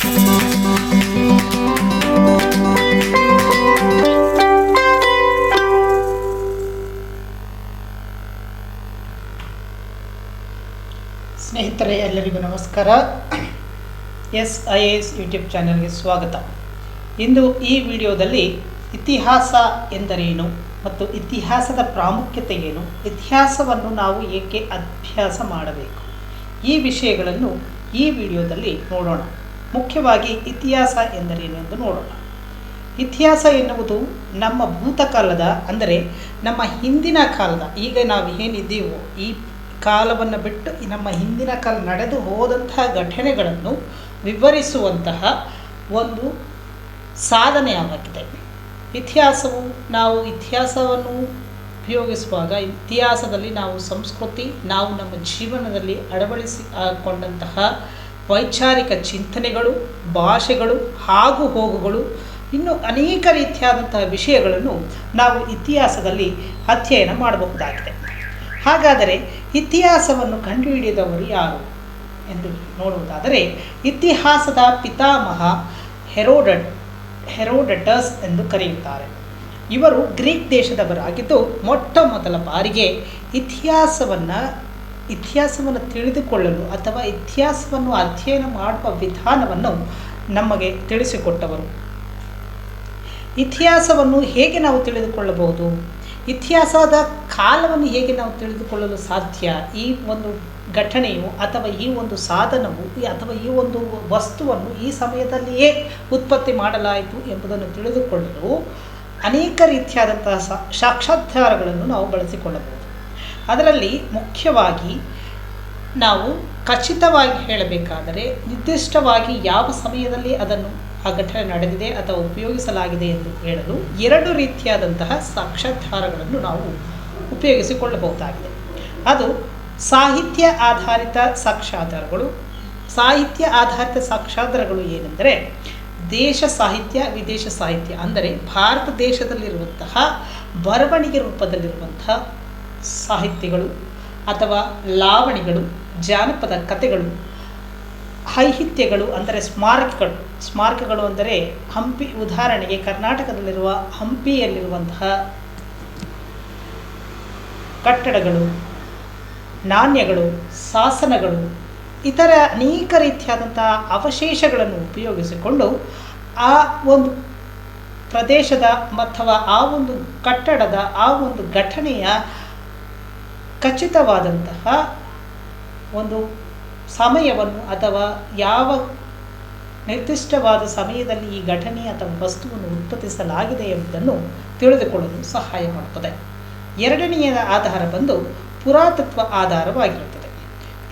ಸ್ನೇಹಿತರೆ, ಎಲ್ಲರಿಗೂ ನಮಸ್ಕಾರ. SIAS ಯೂಟ್ಯೂಬ್ ಚಾನಲ್ಗೆ ಸ್ವಾಗತ. ಇಂದು ಈ ವಿಡಿಯೋದಲ್ಲಿ ಇತಿಹಾಸ ಎಂದರೇನು ಮತ್ತು ಇತಿಹಾಸದ ಪ್ರಾಮುಖ್ಯತೆ ಏನು, ಇತಿಹಾಸವನ್ನು ನಾವು ಏಕೆ ಅಭ್ಯಾಸ ಮಾಡಬೇಕು, ಈ ವಿಷಯಗಳನ್ನು ಈ ವಿಡಿಯೋದಲ್ಲಿ ನೋಡೋಣ. ಮುಖ್ಯವಾಗಿ ಇತಿಹಾಸ ಎಂದರೇನು ಎಂದು ನೋಡೋಣ. ಇತಿಹಾಸ ಎನ್ನುವುದು ನಮ್ಮ ಭೂತಕಾಲದ, ಅಂದರೆ ನಮ್ಮ ಹಿಂದಿನ ಕಾಲದ, ಈಗ ನಾವು ಏನಿದ್ದೀವೋ ಈ ಕಾಲವನ್ನು ಬಿಟ್ಟು ನಮ್ಮ ಹಿಂದಿನ ಕಾಲ ನಡೆದು ಹೋದಂತಹ ಘಟನೆಗಳನ್ನು ವಿವರಿಸುವಂತಹ ಒಂದು ಸಾಧನೆಯಾಗಿದೆ ಇತಿಹಾಸವು. ನಾವು ಇತಿಹಾಸವನ್ನು ಉಪಯೋಗಿಸುವಾಗ ಇತಿಹಾಸದಲ್ಲಿ ನಾವು ಸಂಸ್ಕೃತಿ, ನಾವು ನಮ್ಮ ಜೀವನದಲ್ಲಿ ಅಳವಡಿಸಿಕೊಂಡಂತಹ ವೈಚಾರಿಕ ಚಿಂತನೆಗಳು, ಭಾಷೆಗಳು, ಆಗು ಹೋಗುಗಳು, ಇನ್ನು ಅನೇಕ ರೀತಿಯಾದಂತಹ ವಿಷಯಗಳನ್ನು ನಾವು ಇತಿಹಾಸದಲ್ಲಿ ಅಧ್ಯಯನ ಮಾಡಬಹುದಾಗಿದೆ. ಹಾಗಾದರೆ ಇತಿಹಾಸವನ್ನು ಕಂಡುಹಿಡಿದವರು ಯಾರು ಎಂದು ನೋಡುವುದಾದರೆ, ಇತಿಹಾಸದ ಪಿತಾಮಹ ಹೆರೋಡಟಸ್ ಎಂದು ಕರೆಯುತ್ತಾರೆ. ಇವರು ಗ್ರೀಕ್ ದೇಶದವರಾಗಿದ್ದು ಮೊಟ್ಟ ಮೊದಲ ಬಾರಿಗೆ ಇತಿಹಾಸವನ್ನು ತಿಳಿದುಕೊಳ್ಳಲು ಅಥವಾ ಇತಿಹಾಸವನ್ನು ಅಧ್ಯಯನ ಮಾಡುವ ವಿಧಾನವನ್ನು ನಮಗೆ ತಿಳಿಸಿಕೊಟ್ಟವರು. ಇತಿಹಾಸವನ್ನು ಹೇಗೆ ನಾವು ತಿಳಿದುಕೊಳ್ಳಬಹುದು, ಇತಿಹಾಸದ ಕಾಲವನ್ನು ಹೇಗೆ ನಾವು ತಿಳಿದುಕೊಳ್ಳಲು ಸಾಧ್ಯ, ಈ ಒಂದು ಘಟನೆಯು ಅಥವಾ ಈ ಒಂದು ಸಾಧನವು ಅಥವಾ ಈ ಒಂದು ವಸ್ತುವನ್ನು ಈ ಸಮಯದಲ್ಲಿಯೇ ಉತ್ಪತ್ತಿ ಮಾಡಲಾಯಿತು ಎಂಬುದನ್ನು ತಿಳಿದುಕೊಳ್ಳಲು ಅನೇಕ ರೀತಿಯಾದಂತಹ ಸಾಕ್ಷ್ಯಾಧಾರಗಳನ್ನು ನಾವು ಬಳಸಿಕೊಳ್ಳಬಹುದು. ಅದರಲ್ಲಿ ಮುಖ್ಯವಾಗಿ ನಾವು ಖಚಿತವಾಗಿ ಹೇಳಬೇಕಾದರೆ ನಿರ್ದಿಷ್ಟವಾಗಿ ಯಾವ ಸಮಯದಲ್ಲಿ ಆ ಘಟನೆ ನಡೆದಿದೆ ಅಥವಾ ಉಪಯೋಗಿಸಲಾಗಿದೆ ಎಂದು ಹೇಳಲು ಎರಡು ರೀತಿಯಾದಂತಹ ಸಾಕ್ಷ್ಯಾಧಾರಗಳನ್ನು ನಾವು ಉಪಯೋಗಿಸಿಕೊಳ್ಳಬಹುದಾಗಿದೆ. ಅದು ಸಾಹಿತ್ಯ ಆಧಾರಿತ ಸಾಕ್ಷ್ಯಾಧಾರಗಳು. ಸಾಹಿತ್ಯ ಆಧಾರಿತ ಸಾಕ್ಷ್ಯಾಧಾರಗಳು ಏನೆಂದರೆ, ದೇಶ ಸಾಹಿತ್ಯ, ವಿದೇಶ ಸಾಹಿತ್ಯ, ಅಂದರೆ ಭಾರತ ದೇಶದಲ್ಲಿರುವಂತಹ ಬರವಣಿಗೆ ರೂಪದಲ್ಲಿರುವಂತಹ ಸಾಹಿತ್ಯಗಳು ಅಥವಾ ಲಾವಣಿಗಳು, ಜಾನಪದ ಕಥೆಗಳು, ಸಾಹಿತ್ಯಗಳು ಅಂದರೆ ಸ್ಮಾರಕಗಳು ಅಂದರೆ ಹಂಪಿ, ಉದಾಹರಣೆಗೆ ಕರ್ನಾಟಕದಲ್ಲಿರುವ ಹಂಪಿಯಲ್ಲಿರುವಂತಹ ಕಟ್ಟಡಗಳು, ನಾಣ್ಯಗಳು, ಶಾಸನಗಳು, ಇತರ ಅನೇಕ ರೀತಿಯಾದಂತಹ ಅವಶೇಷಗಳನ್ನು ಉಪಯೋಗಿಸಿಕೊಂಡು ಆ ಒಂದು ಪ್ರದೇಶದ ಅಥವಾ ಆ ಒಂದು ಕಟ್ಟಡದ ಆ ಒಂದು ಘಟನೆಯ ಖಚಿತವಾದಂತಹ ಒಂದು ಸಮಯವನ್ನು ಅಥವಾ ಯಾವ ನಿರ್ದಿಷ್ಟವಾದ ಸಮಯದಲ್ಲಿ ಈ ಘಟನೆ ಅಥವಾ ವಸ್ತುವನ್ನು ಉತ್ಪಾದಿಸಲಾಗಿದೆ ಎಂಬುದನ್ನು ತಿಳಿದುಕೊಳ್ಳಲು ಸಹಾಯ ಮಾಡುತ್ತದೆ. ಎರಡನೆಯ ಆಧಾರ ಬಂದು ಪುರಾತತ್ವ ಆಧಾರವಾಗಿರುತ್ತದೆ.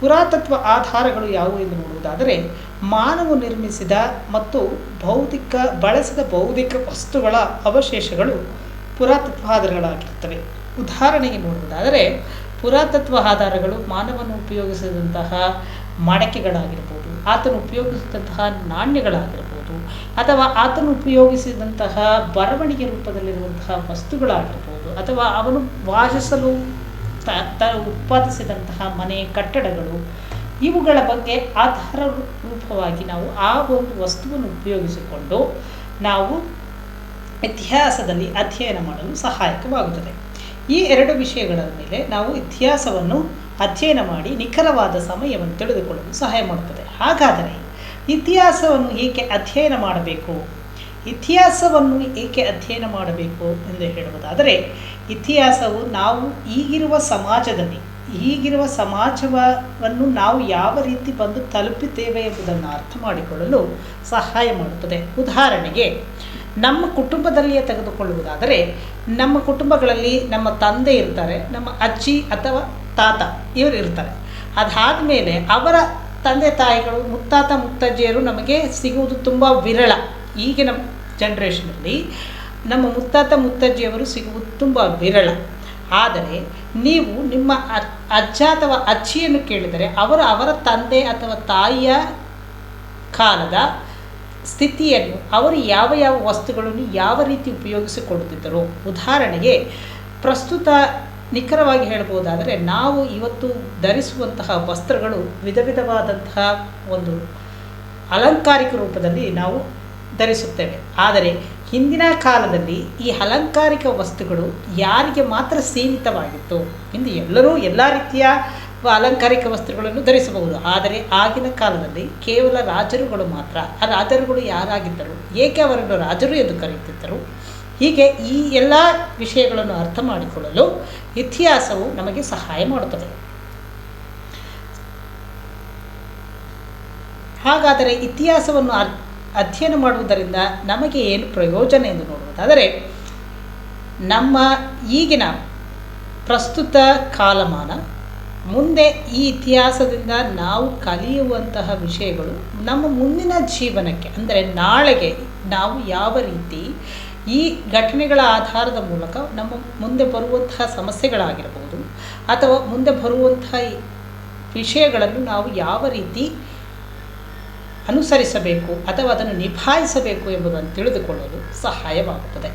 ಪುರಾತತ್ವ ಆಧಾರಗಳು ಯಾವುವು ಎಂದು ನೋಡುವುದಾದರೆ, ಮಾನವ ನಿರ್ಮಿಸಿದ ಮತ್ತು ಬಳಸಿದ ಭೌತಿಕ ವಸ್ತುಗಳ ಅವಶೇಷಗಳು ಪುರಾತತ್ವ ಆಧಾರಗಳಾಗಿರುತ್ತವೆ. ಉದಾಹರಣೆಗೆ ನೋಡುವುದಾದರೆ, ಪುರಾತತ್ವ ಆಧಾರಗಳು ಮಾನವನು ಉಪಯೋಗಿಸಿದಂತಹ ಮಡಕೆಗಳಾಗಿರ್ಬೋದು, ಆತನು ಉಪಯೋಗಿಸಿದಂತಹ ನಾಣ್ಯಗಳಾಗಿರ್ಬೋದು, ಅಥವಾ ಆತನು ಉಪಯೋಗಿಸಿದಂತಹ ಬರವಣಿಗೆ ರೂಪದಲ್ಲಿರುವಂತಹ ವಸ್ತುಗಳಾಗಿರ್ಬೋದು, ಅಥವಾ ಅವನು ವಾಸಿಸಲು ಉತ್ಪಾದಿಸಿದಂತಹ ಮನೆ ಕಟ್ಟಡಗಳು, ಇವುಗಳ ಬಗ್ಗೆ ಆಧಾರ ರೂಪವಾಗಿ ನಾವು ಆ ಒಂದು ವಸ್ತುವನ್ನು ಉಪಯೋಗಿಸಿಕೊಂಡು ನಾವು ಇತಿಹಾಸದಲ್ಲಿ ಅಧ್ಯಯನ ಮಾಡಲು ಸಹಾಯಕವಾಗುತ್ತದೆ. ಈ ಎರಡು ವಿಷಯಗಳ ಮೇಲೆ ನಾವು ಇತಿಹಾಸವನ್ನು ಅಧ್ಯಯನ ಮಾಡಿ ನಿಖರವಾದ ಸಮಯವನ್ನು ತಿಳಿದುಕೊಳ್ಳಲು ಸಹಾಯ ಮಾಡುತ್ತದೆ. ಹಾಗಾದರೆ ಇತಿಹಾಸವನ್ನು ಏಕೆ ಅಧ್ಯಯನ ಮಾಡಬೇಕು, ಇತಿಹಾಸವನ್ನು ಏಕೆ ಅಧ್ಯಯನ ಮಾಡಬೇಕು ಎಂದು ಹೇಳುವುದಾದರೆ, ಇತಿಹಾಸವು ನಾವು ಈಗಿರುವ ಸಮಾಜವನ್ನು ನಾವು ಯಾವ ರೀತಿ ಬಂದು ತಲುಪಿದ್ದೇವೆ ಎಂಬುದನ್ನು ಅರ್ಥ ಮಾಡಿಕೊಳ್ಳಲು ಸಹಾಯ ಮಾಡುತ್ತದೆ. ಉದಾಹರಣೆಗೆ ನಮ್ಮ ಕುಟುಂಬದಲ್ಲಿಯೇ ತೆಗೆದುಕೊಳ್ಳುವುದಾದರೆ, ನಮ್ಮ ಕುಟುಂಬಗಳಲ್ಲಿ ನಮ್ಮ ತಂದೆ ಇರ್ತಾರೆ, ನಮ್ಮ ಅಜ್ಜಿ ಅಥವಾ ತಾತ ಇವರು ಇರ್ತಾರೆ. ಅದಾದ ಮೇಲೆ ಅವರ ತಂದೆ ತಾಯಿಗಳು, ಮುತ್ತಾತ ಮುತ್ತಜ್ಜಿಯರು ನಮಗೆ ಸಿಗುವುದು ತುಂಬ ವಿರಳ. ಈಗಿನ ಜನ್ರೇಷನಲ್ಲಿ ನಮ್ಮ ಮುತ್ತಾತ ಮುತ್ತಜ್ಜಿಯವರು ಸಿಗುವುದು ತುಂಬ ವಿರಳ. ಆದರೆ ನೀವು ನಿಮ್ಮ ಅಜ್ಜ ಅಥವಾ ಅಜ್ಜಿಯನ್ನು ಕೇಳಿದರೆ ಅವರ ತಂದೆ ಅಥವಾ ತಾಯಿಯ ಕಾಲದ ಸ್ಥಿತಿಯನ್ನು, ಅವರು ಯಾವ ಯಾವ ವಸ್ತುಗಳನ್ನು ಯಾವ ರೀತಿ ಉಪಯೋಗಿಸಿಕೊಳ್ಳುತ್ತಿದ್ದರು. ಉದಾಹರಣೆಗೆ ಪ್ರಸ್ತುತ ನಿಖರವಾಗಿ ಹೇಳ್ಬೋದಾದರೆ, ನಾವು ಇವತ್ತು ಧರಿಸುವಂತಹ ವಸ್ತ್ರಗಳು ವಿಧ ವಿಧವಾದಂತಹ ಒಂದು ಅಲಂಕಾರಿಕ ರೂಪದಲ್ಲಿ ನಾವು ಧರಿಸುತ್ತೇವೆ. ಆದರೆ ಹಿಂದಿನ ಕಾಲದಲ್ಲಿ ಈ ಅಲಂಕಾರಿಕ ವಸ್ತುಗಳು ಯಾರಿಗೆ ಮಾತ್ರ ಸೀಮಿತವಾಗಿತ್ತು. ಇಂದು ಎಲ್ಲರೂ ಎಲ್ಲ ರೀತಿಯ ಅಲಂಕಾರಿಕ ವಸ್ತ್ರಗಳನ್ನು ಧರಿಸಬಹುದು. ಆದರೆ ಆಗಿನ ಕಾಲದಲ್ಲಿ ಕೇವಲ ರಾಜರುಗಳು ಮಾತ್ರ. ಆ ರಾಜರುಗಳು ಯಾರಾಗಿದ್ದರು, ಏಕೆ ಅವರನ್ನು ರಾಜರು ಎಂದು ಕರೆಯುತ್ತಿದ್ದರು, ಹೀಗೆ ಈ ಎಲ್ಲ ವಿಷಯಗಳನ್ನು ಅರ್ಥ ಮಾಡಿಕೊಳ್ಳಲು ಇತಿಹಾಸವು ನಮಗೆ ಸಹಾಯ ಮಾಡುತ್ತದೆ. ಹಾಗಾದರೆ ಇತಿಹಾಸವನ್ನು ಅಧ್ಯಯನ ಮಾಡುವುದರಿಂದ ನಮಗೆ ಏನು ಪ್ರಯೋಜನ ಎಂದು ನೋಡುವುದಾದರೆ, ನಮ್ಮ ಈಗಿನ ಪ್ರಸ್ತುತ ಕಾಲಮಾನ, ಮುಂದೆ ಈ ಇತಿಹಾಸದಿಂದ ನಾವು ಕಲಿಯುವಂತಹ ವಿಷಯಗಳು ನಮ್ಮ ಮುಂದಿನ ಜೀವನಕ್ಕೆ, ಅಂದರೆ ನಾಳೆಗೆ ನಾವು ಯಾವ ರೀತಿ ಈ ಘಟನೆಗಳ ಆಧಾರದ ಮೂಲಕ ನಮ್ಮ ಮುಂದೆ ಬರುವಂತಹ ಸಮಸ್ಯೆಗಳಾಗಿರಬಹುದು ಅಥವಾ ಮುಂದೆ ಬರುವಂತಹ ವಿಷಯಗಳನ್ನು ನಾವು ಯಾವ ರೀತಿ ಅನುಸರಿಸಬೇಕು ಅಥವಾ ಅದನ್ನು ನಿಭಾಯಿಸಬೇಕು ಎಂಬುದನ್ನು ತಿಳಿದುಕೊಳ್ಳಲು ಸಹಾಯವಾಗುತ್ತದೆ.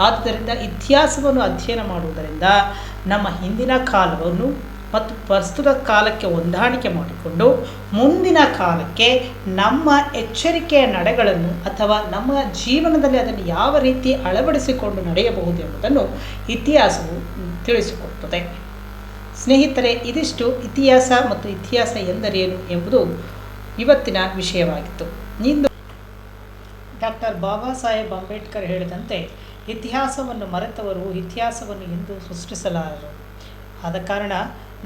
ಆದ್ದರಿಂದ ಇತಿಹಾಸವನ್ನು ಅಧ್ಯಯನ ಮಾಡುವುದರಿಂದ ನಮ್ಮ ಹಿಂದಿನ ಕಾಲವನ್ನು ಮತ್ತು ಪ್ರಸ್ತುತ ಕಾಲಕ್ಕೆ ಹೊಂದಾಣಿಕೆ ಮಾಡಿಕೊಂಡು ಮುಂದಿನ ಕಾಲಕ್ಕೆ ನಮ್ಮ ಎಚ್ಚರಿಕೆಯ ನಡೆಗಳನ್ನು ಅಥವಾ ನಮ್ಮ ಜೀವನದಲ್ಲಿ ಅದನ್ನು ಯಾವ ರೀತಿ ಅಳವಡಿಸಿಕೊಂಡು ನಡೆಯಬಹುದು ಎಂಬುದನ್ನು ಇತಿಹಾಸವು ತಿಳಿಸಿಕೊಡುತ್ತದೆ. ಸ್ನೇಹಿತರೆ, ಇದಿಷ್ಟು ಇತಿಹಾಸ ಮತ್ತು ಇತಿಹಾಸ ಎಂದರೇನು ಎಂಬುದು ಇವತ್ತಿನ ವಿಷಯವಾಗಿತ್ತು. ಇಂದು ಡಾಕ್ಟರ್ ಬಾಬಾ ಸಾಹೇಬ್ ಅಂಬೇಡ್ಕರ್ ಹೇಳಿದಂತೆ, ಇತಿಹಾಸವನ್ನು ಮರೆತವರು ಇತಿಹಾಸವನ್ನು ಎಂದೂ ಸೃಷ್ಟಿಸಲಾರರು. ಆದ ಕಾರಣ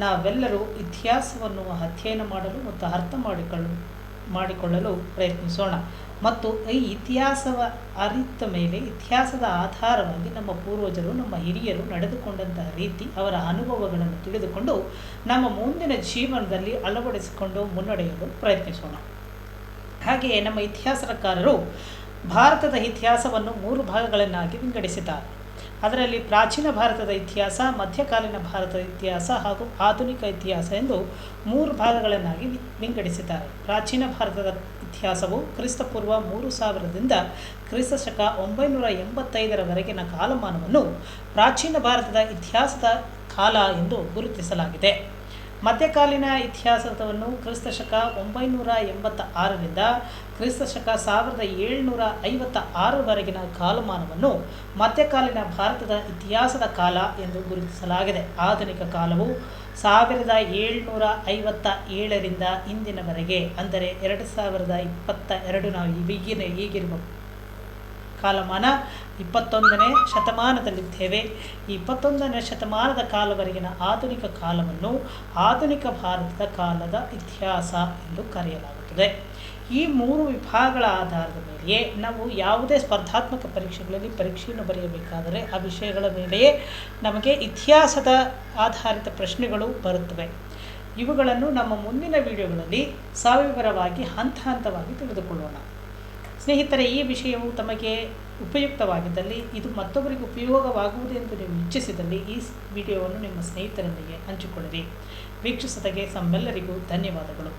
ನಾವೆಲ್ಲರೂ ಇತಿಹಾಸವನ್ನು ಅಧ್ಯಯನ ಮಾಡಲು ಮತ್ತು ಅರ್ಥ ಮಾಡಿಕೊಳ್ಳಲು ಪ್ರಯತ್ನಿಸೋಣ. ಮತ್ತು ಈ ಇತಿಹಾಸವ ಅರಿತ ಮೇಲೆ ಇತಿಹಾಸದ ಆಧಾರವಾಗಿ ನಮ್ಮ ಪೂರ್ವಜರು, ನಮ್ಮ ಹಿರಿಯರು ನಡೆದುಕೊಂಡಂತಹ ರೀತಿ, ಅವರ ಅನುಭವಗಳನ್ನು ತಿಳಿದುಕೊಂಡು ನಮ್ಮ ಮುಂದಿನ ಜೀವನದಲ್ಲಿ ಅಳವಡಿಸಿಕೊಂಡು ಮುನ್ನಡೆಯಲು ಪ್ರಯತ್ನಿಸೋಣ. ಹಾಗೆಯೇ ನಮ್ಮ ಇತಿಹಾಸಕಾರರು ಭಾರತದ ಇತಿಹಾಸವನ್ನು 3 ಭಾಗಗಳನ್ನಾಗಿ ವಿಂಗಡಿಸಿದ್ದಾರೆ. ಅದರಲ್ಲಿ ಪ್ರಾಚೀನ ಭಾರತದ ಇತಿಹಾಸ, ಮಧ್ಯಕಾಲೀನ ಭಾರತದ ಇತಿಹಾಸ ಹಾಗೂ ಆಧುನಿಕ ಇತಿಹಾಸ ಎಂದು 3 ಭಾಗಗಳನ್ನಾಗಿ ವಿಂಗಡಿಸಿದ್ದಾರೆ. ಪ್ರಾಚೀನ ಭಾರತದ ಇತಿಹಾಸವು ಕ್ರಿಸ್ತಪೂರ್ವ 3000ರಿಂದ ಕ್ರಿಸ್ತಶಕ 985ರವರೆಗಿನ ಕಾಲಮಾನವನ್ನು ಪ್ರಾಚೀನ ಭಾರತದ ಇತಿಹಾಸದ ಕಾಲ ಎಂದು ಗುರುತಿಸಲಾಗಿದೆ. ಮಧ್ಯಕಾಲೀನ ಇತಿಹಾಸವನ್ನು ಕ್ರಿಸ್ತಶಕ 986ರಿಂದ ಕ್ರಿಸ್ತಶಕ 1756ರವರೆಗಿನ ಕಾಲಮಾನವನ್ನು ಮಧ್ಯಕಾಲೀನ ಭಾರತದ ಇತಿಹಾಸದ ಕಾಲ ಎಂದು ಗುರುತಿಸಲಾಗಿದೆ. ಆಧುನಿಕ ಕಾಲವು 1757ರಿಂದ ಇಂದಿನವರೆಗೆ, ಅಂದರೆ 2022 ನಾವು ಈಗಿರುವ ಕಾಲಮಾನ 21ನೇ ಶತಮಾನದಲ್ಲಿದ್ದೇವೆ. ಈ 21ನೇ ಶತಮಾನದ ಕಾಲವರೆಗಿನ ಆಧುನಿಕ ಕಾಲವನ್ನು ಆಧುನಿಕ ಭಾರತದ ಕಾಲದ ಇತಿಹಾಸ ಎಂದು ಕರೆಯಲಾಗುತ್ತದೆ. ಈ 3 ವಿಭಾಗಗಳ ಆಧಾರದ ಮೇಲೆಯೇ ನಾವು ಯಾವುದೇ ಸ್ಪರ್ಧಾತ್ಮಕ ಪರೀಕ್ಷೆಯನ್ನು ಬರೆಯಬೇಕಾದರೆ ಆ ವಿಷಯಗಳ ಮೇಲೆಯೇ ನಮಗೆ ಇತಿಹಾಸದ ಆಧಾರಿತ ಪ್ರಶ್ನೆಗಳು ಬರುತ್ತವೆ. ಇವುಗಳನ್ನು ನಮ್ಮ ಮುಂದಿನ ವಿಡಿಯೋಗಳಲ್ಲಿ ಸವಿವರವಾಗಿ ಹಂತವಾಗಿ ತಿಳಿದುಕೊಳ್ಳೋಣ. ಸ್ನೇಹಿತರೆ, ಈ ವಿಷಯವು ತಮಗೆ ಉಪಯುಕ್ತವಾಗಿದ್ದಲ್ಲಿ, ಇದು ಮತ್ತೊಬ್ಬರಿಗೆ ಉಪಯೋಗವಾಗುವುದೆಂದು ನೀವು ಇಚ್ಛಿಸಿದಲ್ಲಿ ಈ ವಿಡಿಯೋವನ್ನು ನಿಮ್ಮ ಸ್ನೇಹಿತರೊಂದಿಗೆ ಹಂಚಿಕೊಳ್ಳಿರಿ. ವೀಕ್ಷಿಸಿದಕ್ಕೆ ತಮ್ಮೆಲ್ಲರಿಗೂ ಧನ್ಯವಾದಗಳು.